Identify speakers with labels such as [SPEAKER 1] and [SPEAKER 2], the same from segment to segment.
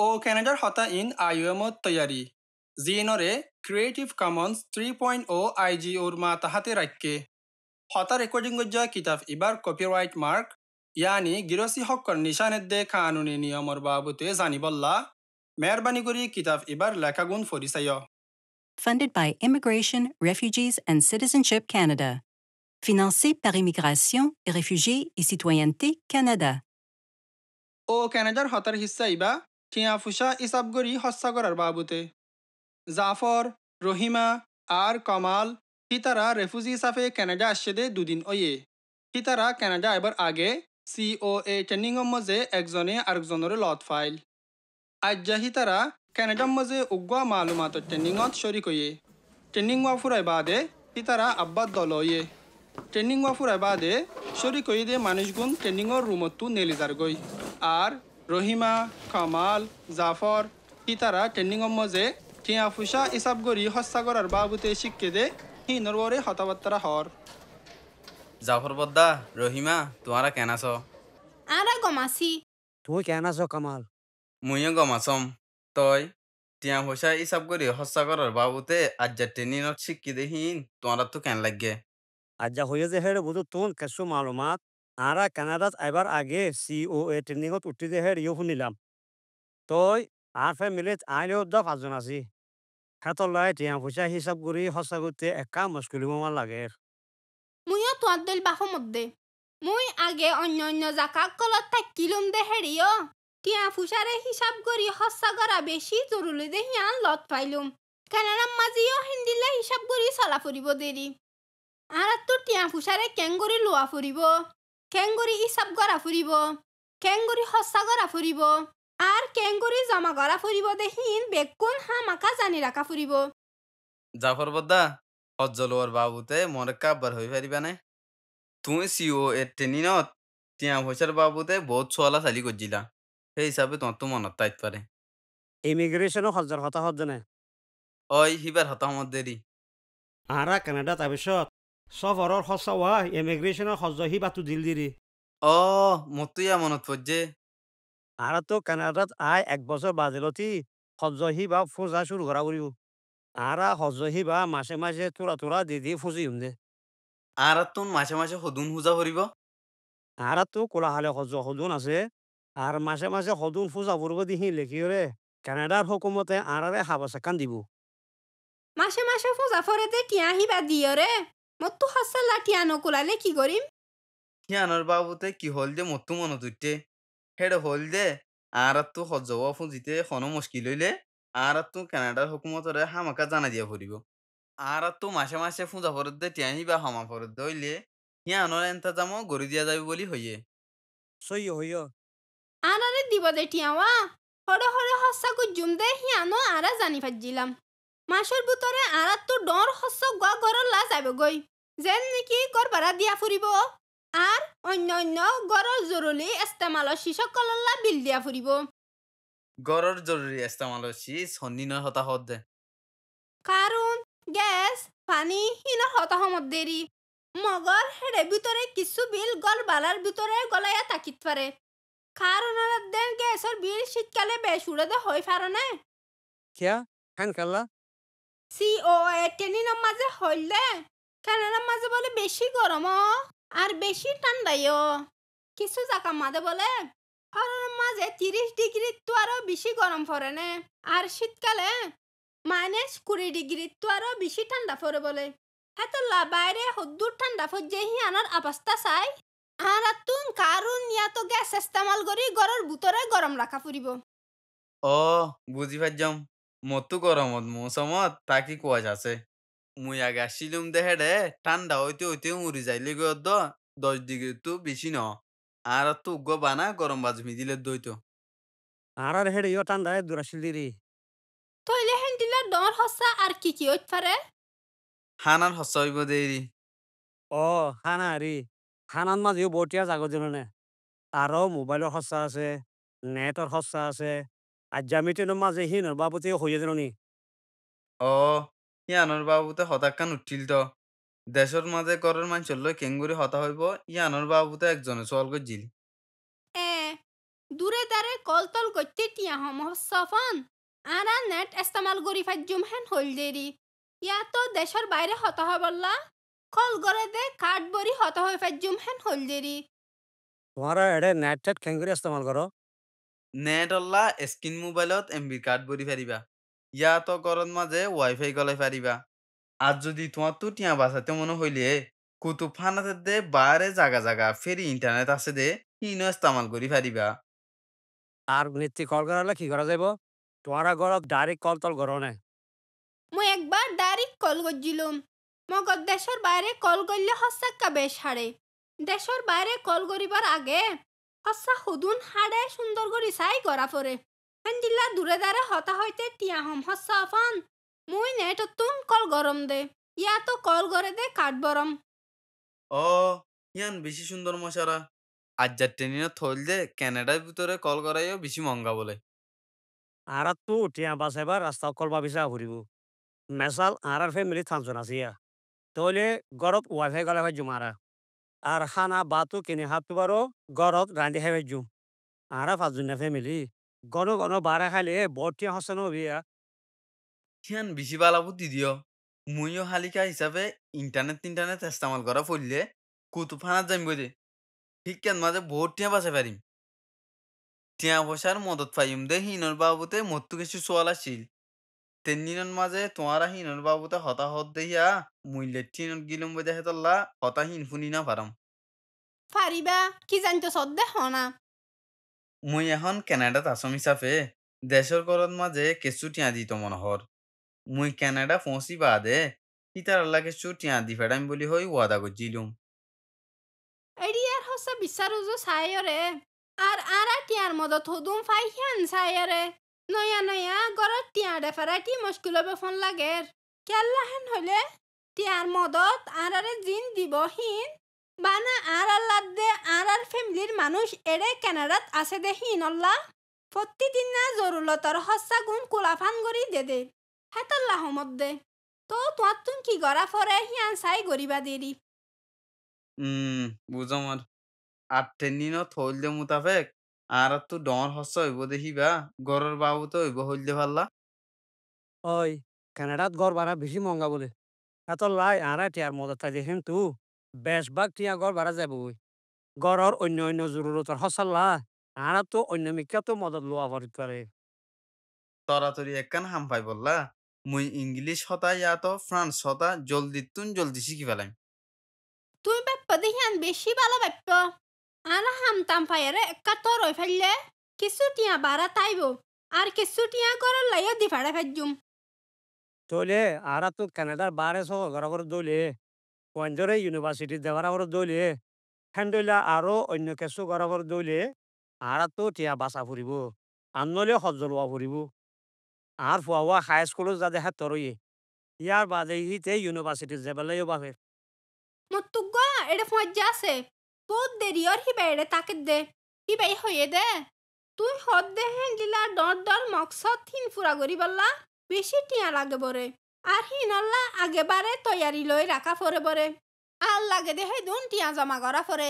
[SPEAKER 1] O ক্যানাডার Hota in আইওএমত তৈয়ারি জিনরে creative Commons 3.0 আইজিওর মা তাহাতে রাখকে হতা recording গজ্জা কিতাব ইবার কপিরাইট মার্ক ইয়ানি গিরসি হক্কর নিশানের দে কানুনি নিয়মর বাবুতে জানিবল্লা মেহরবানি করি কিতাব ইবার লেখাগুণ ফরিসায়
[SPEAKER 2] Funded by Immigration, Refugees and Citizenship Canada. Financé par Immigration, Réfugiés et Citoyenneté Canada.
[SPEAKER 1] ও ক্যানাডার হতার হিস্সা ইবা টিয়া ফুসা ইসাবগরি হস্সাগরার বাবুতে জাফর রহিমা আর কমাল হিতারা refugee হিসাবে ক্যানাডা আসছে দে দুদিন ওয়ে হিতারা ক্যানাডা এবার আগে সিওএ ট্রেনিংয়ের মধ্যে একজনে আরেকজনের লত ফাইল আজ্জা হিতারা ক্যানাডার মধ্যে উগ্র মালুমাত ট্রেনিংত শরিক হয়ে ট্রেনিং ওয়াফুরাই বাদে হিতারা আব্বাদ দল হয়ে ট্রেনিং ওয়াফুরাই বাদে শরিক হয়ে দে মানুষগুন ট্রেনিংয়ের রুমতো নেলিজার গই আর রহিমা কামাল জাফর হিতারা ট্রেনিংয়ের মধ্যে টিয়া ফুসা ইসাবগরি হস্তাগরার বাবুতে শিক্ষে দে হি নরবরে হতাবার্তারা হর
[SPEAKER 3] জাফর বদ্দা রহিমা তোমারা কেন আছো
[SPEAKER 4] আরা গমাসি
[SPEAKER 5] তুই কেন আছো কামাল?
[SPEAKER 3] মুইও গমাছম তই টিয়া পয়সা হিসাব করি হস্তা করার বাবুতে আজ ট্রেনিংত শিক্ষি দেহিন তোমারা তো কেন লাগে
[SPEAKER 5] আজ যা হয়ে যে হেড বুঝু তুন কিছু মালুমাত আরা কানাডাত এবার আগে সিওএ ট্রেনিংত উঠি যে হেড ইয়ে শুনিলাম তই আর ফ্যামিলিত আইলেও দ পাঁচজন আছি হেতলাই টিয়া পয়সা হিসাব করি হসা করতে একা মুশকিল আমার লাগে
[SPEAKER 4] মুইও তোয়ার দিল বাফো মধ্যে মুই আগে অন্য অন্য জাকাক কলত থাকিলুম দে হেরিও টিয়া ফুসারে হিসাব করি হস্যা করা বেশি জরুরি দে হিয়ান লত পাইলুম কানাডার মাঝিও হিন্দিলে হিসাব করি চলা ফুরিব দেরি আর তোর টিয়া ফুসারে কেঙ্গরি লোয়া ফুরিব কেঙ্গরি হিসাব করা ফুরিব কেঙ্গরি হস্যা করা ফুরিব আর কেঙ্গরি জমা করা ফুরিব দেহিন বেকুন হামাকা জানি রাখা ফুরিব
[SPEAKER 3] জাফর বদ্দা হজ্জলোয়ার বাবুতে মরে কাব্বার হয়ে পারিবানে তুমি সিও এর ট্রেনিংত টিয়া পয়সার বাবুতে বহুত চলা চালি করছিলা সেই হিসাবে তোমার তো মনত তাইত পারে
[SPEAKER 5] ইমিগ্রেশনও হজ্জার কথা হজ্জে না
[SPEAKER 3] ওই হিবার হতামত দেরি
[SPEAKER 5] আরা কানাডা তাৰপিছত চহৰৰ সঁচা হোৱা ইমিগ্ৰেশ্যনৰ সজ্জহি বাটো দিল দিৰি
[SPEAKER 3] ও মতো ইয়া মনত পড়ছে
[SPEAKER 5] আৰু তো কানাডাত আই এক বছৰ বাজিলতি সজ্জহি বা ফোজা শুরু করা করিব আরা সজ্জহি বা মাসে মাসে তোরা তোরা দিদি ফুজি হুম দে
[SPEAKER 3] আর তুন মাসে মাসে সদুন হুজা করিব
[SPEAKER 5] আরা তো কোলাহালে সজ্জ সদুন আছে আর মাসে মাসে সদুন ফুজা ফুরব দিহি লেখিওরে কানাডার হুকুমতে আরারে হাবাসাকান দিব
[SPEAKER 4] মাসে মাসে ফুজা ফরেতে টিয়া হিবা দিও রে মত্তু হসাল্লা টিয়া নকুলালে কি করিম
[SPEAKER 3] হিয়ানোর বাবুতে কি হল যে মতো মনত উঠতে হেড হল যে আর তো সহ্য হওয়া ফুজিতে কোনো মুশকিল হইলে আর তো কানাডার হুকুমতরে হামাকা জানা দিয়া ফুরিব আর তো মাসে মাসে ফুজা ফরত দে টিয়াহি বা হামা ফরত দে হইলে হিয়ানোর এন্তাজামও গড়ি দিয়া যাবে বলি হইয়ে
[SPEAKER 5] সই হইয়
[SPEAKER 4] আনারে দিব দে টিয়াওয়া হরে হরে হসা গুজুম দে হিয়ানো আরা জানি ফাজিলাম মাসের ভিতরে আরা তো ডর হস গোয়া গরর লা যাবে গই যেন নাকি গর ভাড়া দিয়া ফুরিব আর অন্য অন্য গরর জরুরি ইস্তেমালৰ শিশক কলল্লা বিল দিয়া ফুরিব
[SPEAKER 3] গড়ৰ জরুরি ইস্তেমাল হচ্ছি সন্নিনয় হতাহত দে
[SPEAKER 4] কারণ গ্যাস পানি হিনর হতাহমত দেরি মগর হেডে ভিতরে কিছু বিল গল বালার ভিতরে গলাইয়া তাকিত পারে কারণ দেন গ্যাসের বিল শীতকালে বেশ উড়ে দে হয়ে পারে না
[SPEAKER 5] কিয়া খান কাল্লা
[SPEAKER 4] সিওএ ট্রেনিংয়ের মাঝে হইলে কানাডার মাঝে বলে বেশি গরম আর বেশি ঠান্ডাইও কিছু জায়গা মাঝে বলে হরের মাঝে 30 ডিগ্রি তো আরো বেশি গরম পড়ে না আর শীতকালে -20 ডিগ্রি তো আরো বেশি ঠান্ডা পড়ে বলে হেতলা বাইরে হদ্দুর ঠান্ডা পড়ে হি আনার অবস্থা চাই আর তুন কারণ ইয়া তো গ্যাস ইস্তেমাল করি ঘরের ভিতরে গরম রাখা ফুরিব
[SPEAKER 3] ও বুঝি পাইজাম মতো গরমত মৌসুমত তাকি কুয়াশ আছে মুই আগে আসছিলুম দেখে রে ঠান্ডা হইতে হইতে উড়ি যাইলে গো 10 ডিগ্রি তো বেশি ন আর তো উগ্র বানা গরম বাজমি দিলে দইতো
[SPEAKER 5] আরার হেড ইয় ঠান্ডায় দূরাশিল দিরি
[SPEAKER 4] তইলে হেন্দিলা ডর হসা আর কি হইত পারে
[SPEAKER 3] হানার হস্য হইব দেরি
[SPEAKER 5] ও খানা আরি খানার মাঝেও বটিয়া জাগর দিল না আরও মোবাইলের খরচা আছে নেটর খরচা আছে আর জামিটিনের মাঝে হিনর বাবুতে হয়ে দিল নি
[SPEAKER 3] ও ইয়ানোর বাবুতে হতাক্কান উঠিল তো দেশের মাঝে ঘরের মানুষের লই কেঙ্গুরি হতা হইব ইয়ানোর বাবুতে একজনে চল গজিল
[SPEAKER 4] এ দূরে দারে কলতল করতে টিয়া হম সফন আরা নেট ইস্তেমাল করি ফাজ্জুম হেন হইল দেরি ইয়া তো দেশের বাইরে হত হয় বললা কল করে দে কাঠ বড়ি হত হয় ফাজ্জুম হেন হইল দেরি
[SPEAKER 5] তোমারা এডে নেট টেট কেন করে ইস্তেমাল করো
[SPEAKER 3] নেট অল্লা স্ক্রিন মোবাইলত এমবি কার্ড ভরি পারিবা ইয়া তো গরম মাঝে ওয়াইফাই গলাই পারিবা আর যদি তোমার তো টিয়া বাঁচাতে মনে হইলে কুতুব ফানাতে দে বারে জাগা জাগা ফেরি ইন্টারনেট আছে দে হিনো ইস্তেমাল করি পারিবা
[SPEAKER 5] আর নীতি কল করালে কি করা যাইব তোমারা ঘরত ডাইরেক্ট কল তল করো না
[SPEAKER 4] মই একবার ডাইরেক্ট কল করছিলাম মগর দেশের বাইরে কল করলে হস্যাক্কা বেশ হারে দেশের বাইরে কল করিবার আগে হস্যা হুদুন হাড়ে সুন্দর করি চাই করা পরে হেন্দিল্লা দূরে দাঁড়ে হতা হইতে টিয়া হম হস্যা আফান মুই নেটতুন কল গরম দে ইয়া তো কল করে দে কাঠ বরম
[SPEAKER 3] ও ইয়ান বেশি সুন্দর মশারা আজ্জার ট্রেনিনে থইল দে ক্যানাডার ভিতরে কল করাইও বেশি মহঙ্গা বলে
[SPEAKER 5] আর তো টিয়া বাঁচাইবার রাস্তা কলবা বিচা ফুরিব মেসাল আর ফ্যামিলি থানজন আছিয়া তাহলে ঘরত ওয়াইফাই গলে ভাই জুমারা আর খানা বাতো কিনে হাঁটতে পারো ঘরত রান্ধি খাই ভাই জুম আর পাঁচজনের ফ্যামিলি গণ গণ বারা খাইলে বটিয়া হসে নবিয়া
[SPEAKER 3] ইয়ান বেশি বালা বুদ্ধি দিও মুইও হালিকা হিসাবে ইন্টারনেট ইস্তেমাল করা পড়লে কুতুব ফানাত যাইম দে ঠিক কেন মাঝে বহুত টিয়া বাঁচাই পারিম টিয়া পয়সার মদত পাইম দে হিনর বাবুতে মত্তু কিছু সোয়াল আসিল তেন্নিনর মাঝে তোমারা হিনর বাবুতে হতাহত দেহিয়া মূল্যের টিনর গিলম বদে হেতল্লা হতাহীন ফুনি না পারাম
[SPEAKER 4] ফারিবা কি জানতো সদ্দে হনা
[SPEAKER 3] মুই এখন কানাডাত আসাম হিসাবে দেশের ঘরত মাঝে কেঁচু টিয়া দিত মনোহর মুই কানাডা পৌঁছি বাদে ইতার আল্লাহ কেঁচু টিয়া দি ফেড়াইম বলি হই ওয়াদা করছিলুম
[SPEAKER 4] এরিয়ার হসা বিচারুজো সায়রে আর আরা টিয়ার মদত হুদুম ফাই হিয়ান সায়রে নয়া নয়া গরত টিয়া ডেফারাটি মুশকিল হবে ফোন লাগের কেল্লা হেন হইলে টিয়ার মদত আরারে জিন দিব হিন বানা আর আল্লাহ দে আর ফ্যামিলির মানুষ এড়ে কানাডাত আছে দে হিন আল্লাহ প্রতিদিন না জরুরতর হসা গুণ কুলাফান গরি দে দে হেতাল্লাহ মধ্যে তো তোমার তুন কি গড়া ফরে হিয়ান সাই গরিবা দেরি
[SPEAKER 3] বুঝম আর টেনিনত হইল দে মুতাফেক আর তো ডর হস্য হইব দেখিবা গরর বাবু তো হইব হইল দে পাল্লা
[SPEAKER 5] ওই কানাডাত ঘর ভাড়া বেশি মহঙ্গা বলে এত লাই আর টিয়ার মদত তাই দেখেন তু বেশভাগ টিয়া ঘর ভাড়া যাব ওই ঘরের অন্য অন্য জরুরতর হসাল্লা আর তো অন্য মিকা তো মদত লোয়া পারে
[SPEAKER 3] তরাতরি একখান হাম পাই বললা মুই ইংলিশ হতা ইয়া তো ফ্রান্স হতা জলদি শিখি ফেলাম
[SPEAKER 4] তুই বাপ্পা দেহিয়ান বেশি ভালো বাপ্প আনা হামতাম ফায়ারে একা তোর ওই ফেললে কিছু টিয়া বাড়া তাইব আর কিছু টিয়া করল লাইও দি ফাড়া ফেজুম
[SPEAKER 5] তোলে আর তো কানাডার বারে সহ ঘর করে দৌলে পয়েন্টরে ইউনিভার্সিটি দেওয়ার করে দৌলে হ্যান্ডলা আরো অন্য কিছু ঘর করে দৌলে আর তো টিয়া বাঁচা ফুরিব আনলে সজ্জ লোৱা ফুরিব আর ফুয়া হাই স্কুলত যা দেখা তরইয়ে ইয়ার বাদে ইতে ইউনিভার্সিটি যাবেলাইও বাপে
[SPEAKER 4] মতুগা এড়ে ফজ্জা আছে বহুত দেরি আর হিবা এড়ে তাকে দে হিবাই হয়ে দে তুই হদ দে হেন দিলা ডর মকসদ হিন ফুরা করি বললা বেশি টিয়া লাগে বরে আর হিনল্লা আগে বারে তৈয়ারি লই রাখা ফরে বরে আর লাগে দে হে দুন টিয়া জমা করা ফরে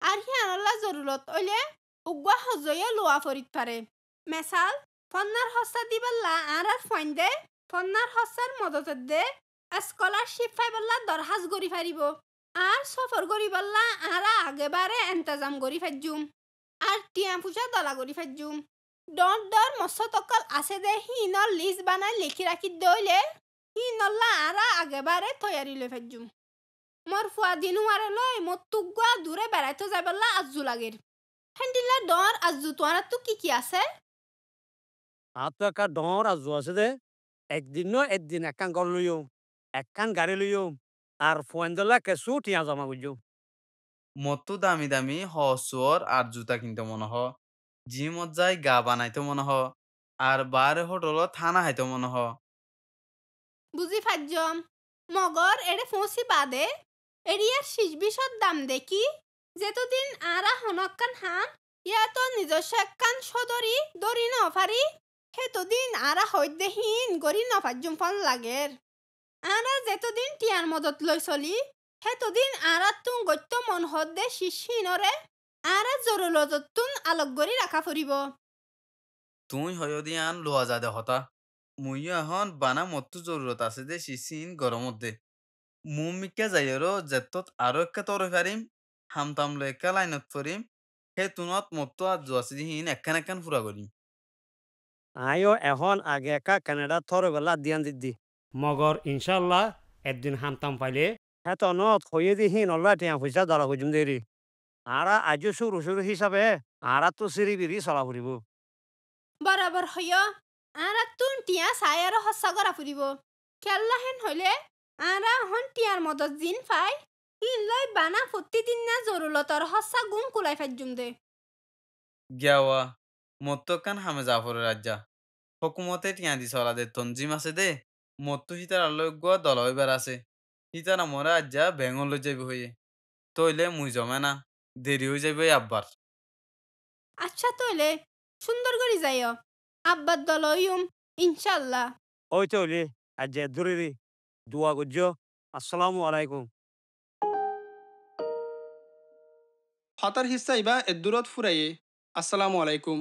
[SPEAKER 4] আর হিয়ানল্লা জরুরত ওইলে উগুয়া হজয়ে লোয়া ফরিত পারে মেসাল ফন্নার হস্তা দিবল্লা আর ফইন দে ফন্নার হস্তার মদত দে স্কলারশিপ পাই বললা দরহাজ গরি ফারিব আর সফর গরি বললা আরা আগে বারে এন্তাজাম গরি ফাজুম আর টিয়া ফুসা দলা গরি ফাজুম ডর মস্ত আছে দে হিনর লিস্ট বানাই লিখি রাখি দইলে হিনল্লা আরা আগে বারে তৈয়ারি লই ফাজুম মোর ফুয়া দিনু আরে লই মোর তুগুয়া দূরে বেড়াইতে যাবল্লা আজু লাগের হেন্ডিলা ডর আজু তোয়ারা তো কি আছে
[SPEAKER 5] আর তো একটা ডর আর জো আছে দে একদিন একখান ঘর লইও একখান গাড়ি লইও আর ফোয়েন্দলা কেসু টিয়া জমা বুঝো
[SPEAKER 3] মত্তু দামি দামি হসুয়ার আর জুতা কিনতে মনে হ জিমত যাই গা বানাইতে মনে হ আর বারে হোটেল থানা হাইতে মনে হ
[SPEAKER 4] বুঝি ফাজম মগর এড়ে ফোঁসি বাদে এরিয়ার শীষ বিষর দাম দেখি যেতদিন আরা হনক্কান হাম ইয়া তো নিজস্ব একখান সদরি দরি নফারি হেতদিন আরা হইদেহীন গরি নফাজুম ফল লাগের আরা যেতদিন টিয়ার মদত লই চলি হেতদিন আরা তুম গত্য মন হদ্দে শিশিনরে আরা জরুরততুন আলোক গড়ি রাখা ফুরিব
[SPEAKER 3] তুই হয় দি আন লোয়া যাদে হতা মুইও এখন বানা মত্তু জরুরত আছে দে সিন গরমত দে মুমিকা যাইরো জেতত আরো একটা তরে ফারিম হামতামলো একটা লাইনত ফরিম হে তুনত মত্তু আজ আছে হিন একখান একখান ফুরা করিম
[SPEAKER 5] আইও এখন আগে একা কানাডা থরে বেলা দিয়ান দিদি মগর ইনশাল্লাহ একদিন হামতাম পাইলে হ্যাঁ তো নত হয়ে দি হিন অল্লা টিয়া পয়সা ধরা খুঁজুম দেরি আরা আজও শুরু শুরু হিসাবে আরা তো সিঁড়ি বিড়ি চলা ফুরিব
[SPEAKER 4] বরাবর হইয় আরা তুন টিয়া চাই আর হস্যা করা ফুরিব খেললা হেন হইলে আরা হন টিয়ার মদত জিন পাই ইল্লাই বানা প্রতিদিন না জরুরতর হস্যা গুম কুলাই ফাইজুম দে
[SPEAKER 3] গিয়াওয়া মত্তু কান হামে জাফরের রাজ্যা হকুমতে টিয়া দি চলা দে তঞ্জিম আছে দে মত্তু হিতার আলোগ্য দল হইবার আছে হিতার আমরা আজ্জা বেঙ্গল লই যাইব হইয়ে তইলে মুই জমে না দেরি হয়ে যাইব আব্বার
[SPEAKER 4] আচ্ছা তইলে সুন্দর করে যাইও আব্বার দল ইউম ইনশাল্লাহ
[SPEAKER 5] ওই চলি আজ যে দূরে দোয়া গুজ্জো আসসালামু আলাইকুম
[SPEAKER 1] হতার হিস্সা ইবা এদ্দুরত ফুরাইয়ে আসসালামু আলাইকুম